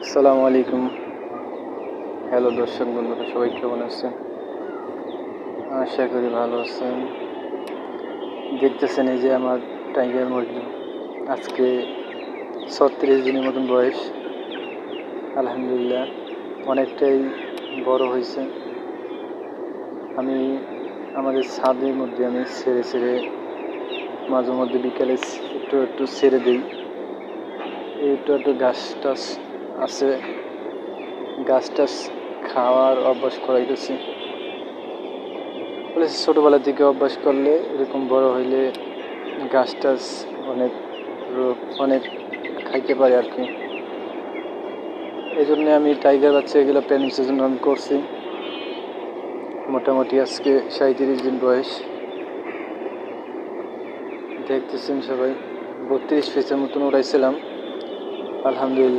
আসসালামু আলাইকুম। হ্যালো দর্শক বন্ধুরা, সবাই কেমন আছেন? আশা করি ভালো আছেন। দেখতেছেন এই যে আমার টাইগার মুরগি, আজকে 36 দিনের মতন বয়স। আলহামদুলিল্লাহ অনেকটাই বড় হয়েছে। আমি আমাদের ছাদের মধ্যে আমি ছেড়ে মাঝে মধ্যে বিকালে একটু ছেড়ে দিই। একটু ঘাস টাস আছে, গাছ টাছ খাওয়ার অভ্যাস করাইতেছি। বলে ছোটোবেলা থেকে অভ্যাস করলে এরকম বড় হইলে গাছ টাছ অনেক খাইতে পারে আর কি। এই জন্যে আমি টাইগার বাচ্চা এগুলো প্রেগনেন্সির জন্য আমি করছি। মোটামুটি আজকে 37 দিন বয়স। দেখতেছেন সবাই 32 পিসের মতন উড়াইছিলাম। আলহামদুলিল্লাহ।